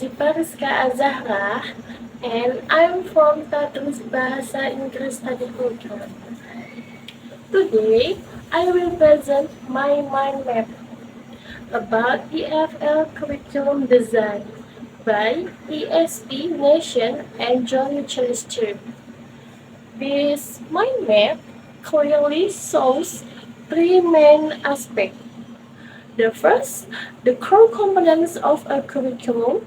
Pariska Azahra, and I'm from Tatrus Bahasa Inggris Study Program. Today, I will present my mind map about EFL curriculum design by ESP Nation and John Chelister. This mind map clearly shows three main aspects. The first, the core components of a curriculum.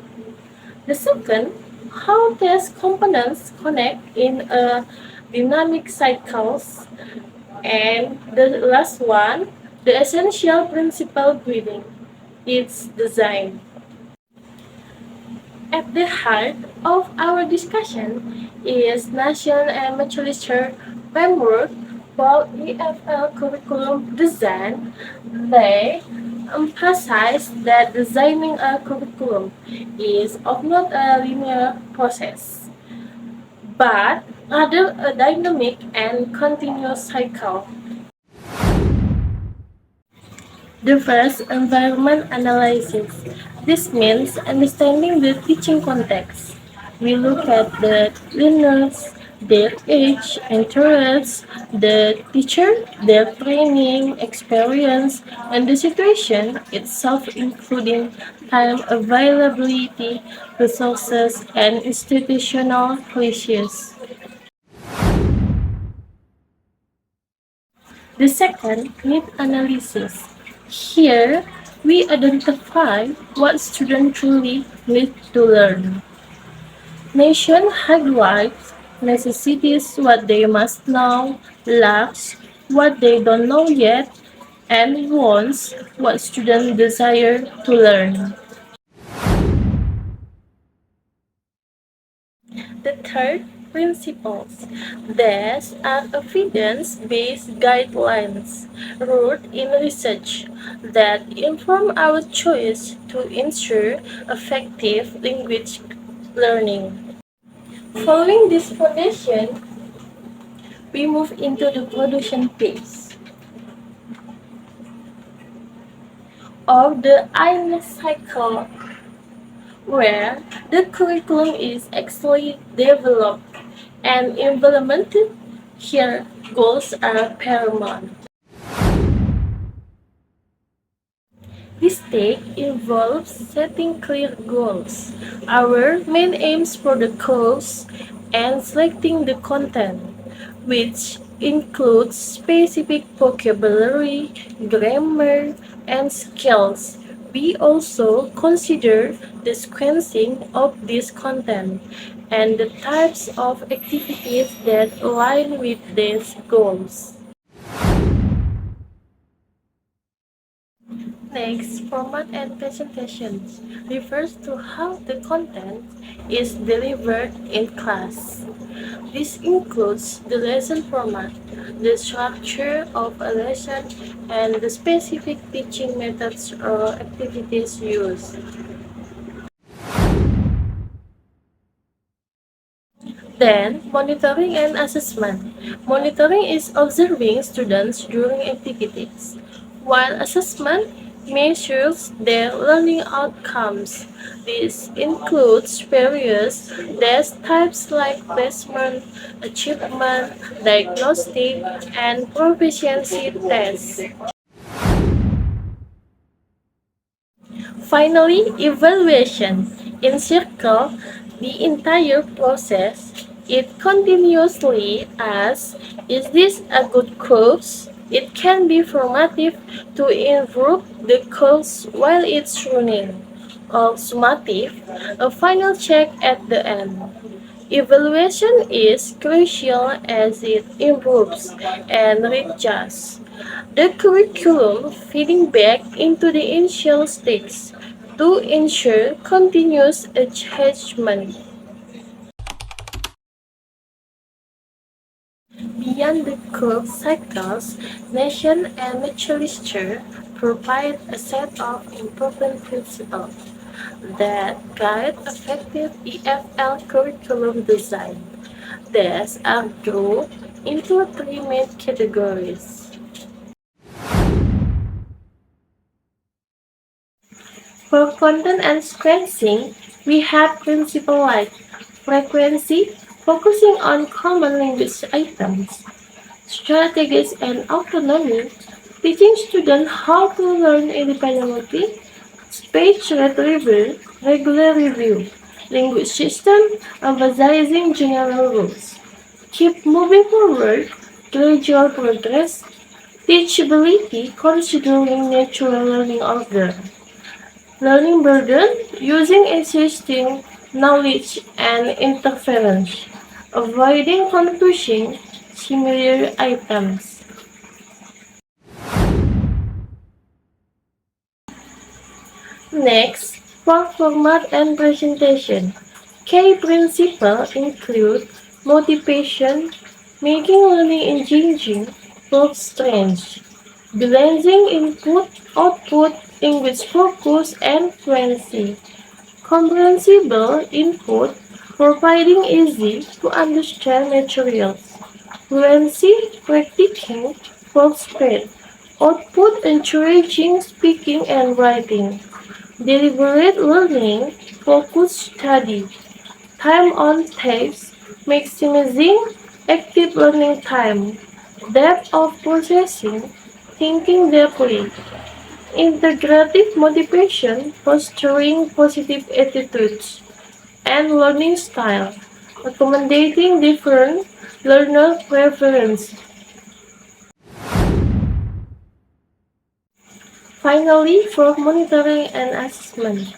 The second, how these components connect in a dynamic cycles. And the last one, the essential principle guiding its design. At the heart of our discussion is Nation and Maturity Framework for EFL curriculum design. They emphasize that designing a curriculum is of not a linear process, but rather a dynamic and continuous cycle. The first, environment analysis. This means understanding the teaching context. We look at the learners, their age, interests, the teacher, their training, experience, and the situation itself, including time availability, resources, and institutional issues. The second, need analysis. Here, we identify what students truly need to learn. Nation highlights necessities what they must know, lacks what they don't know yet, and wants what students desire to learn. The third, principles. These are evidence-based guidelines rooted in research that inform our choice to ensure effective language learning. Following this foundation, we move into the production phase of the INES cycle, where the curriculum is actually developed and implemented. Here, goals are paramount. This stage involves setting clear goals, our main aims for the course, and selecting the content, which includes specific vocabulary, grammar, and skills. We also consider the sequencing of this content and the types of activities that align with these goals. Next, format and presentations refers to how the content is delivered in class. This includes the lesson format, the structure of a lesson, and the specific teaching methods or activities used. Then, monitoring and assessment. Monitoring is observing students during activities, while assessment measures their learning outcomes. This includes various test types like placement, achievement, diagnostic, and proficiency tests. Finally, evaluation. Encircle the entire process. It continuously asks, is this a good course? It can be formative to improve the course while it's running, or summative, a final check at the end. Evaluation is crucial as it improves and readjusts the curriculum, feeding back into the initial stakes to ensure continuous engagement. Beyond the course cycles, Nation and Maturity provide a set of important principles that guide effective EFL curriculum design. These are grouped into three main categories. For content and sequencing, We have principles like frequency, focusing on common language items, strategies and autonomy, teaching students how to learn independently, speech retrieval, regular review, language system, emphasizing general rules. Keep moving forward, gradual progress, teachability considering natural learning order. Learning burden using existing knowledge and interference, avoiding confusing similar items. Next, for format and presentation. Key principles include motivation, making learning engaging, both strengths, balancing input, output, language focus, and fluency. Comprehensible input, providing easy to understand materials. Fluency, practicing for speed. Output, encouraging speaking and writing. Deliberate learning, focused study. Time on task, maximizing active learning time. Depth of processing, thinking deeply. Integrative motivation, fostering positive attitudes and learning style, accommodating different learner preferences. Finally, for monitoring and assessment,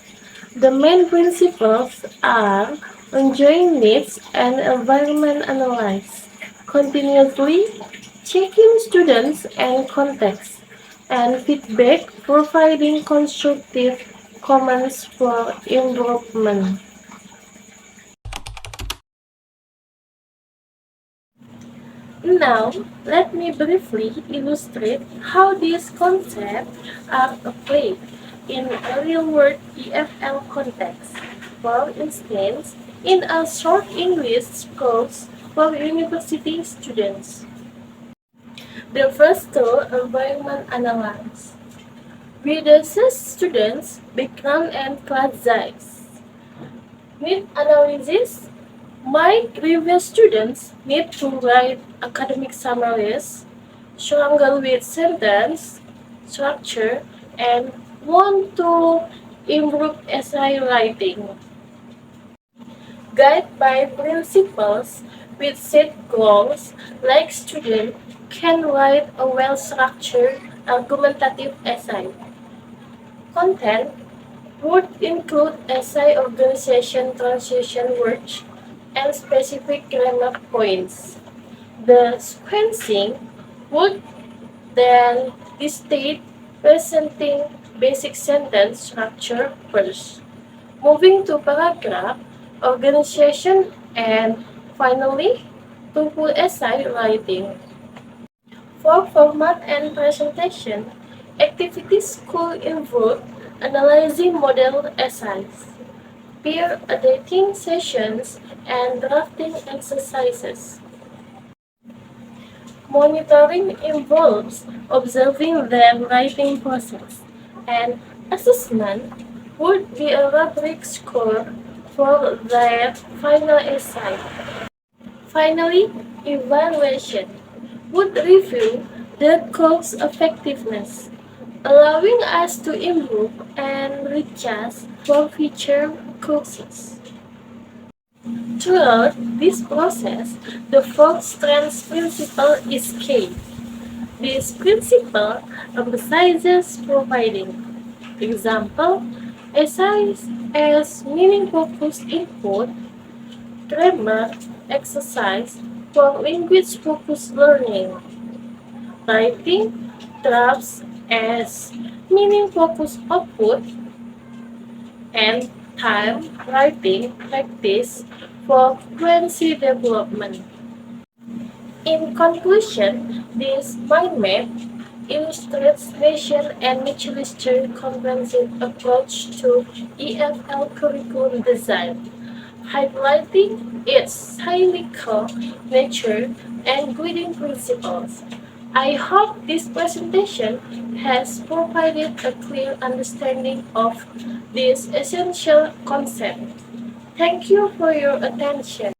the main principles are ongoing needs and environment analysis, continuously checking students and context, and feedback providing constructive comments for improvement. Now, let me briefly illustrate how these concepts are applied in a real-world EFL context. For instance, in a short English course for university students. The first two, environment analysis. We assess students' background and class size. Need analysis. My previous students need to write academic summaries, struggle with sentence structure, and want to improve essay writing. Guide by principles with set goals, like students can write a well-structured argumentative essay. Content would include essay organization, transition words, and specific grammar points. The sequencing would then state presenting basic sentence structure first, moving to paragraph, organization, and finally to full essay writing. For format and presentation, activities could involve analyzing model essays, peer editing sessions, and drafting exercises. Monitoring involves observing their writing process, and assessment would be a rubric score for their final essay. Finally, evaluation would review the course effectiveness, allowing us to improve and recast for future courses. Throughout this process, the four strengths principle is key. This principle emphasizes providing example, essays as meaning-focused input, grammar, exercise for language-focused learning, writing, drafts as meaning-focused output, and time writing practice for fluency development. In conclusion, this mind map illustrates nation and naturalistic comprehensive approach to EFL curriculum design, highlighting its cyclical nature and guiding principles. I hope this presentation has provided a clear understanding of this essential concept. Thank you for your attention.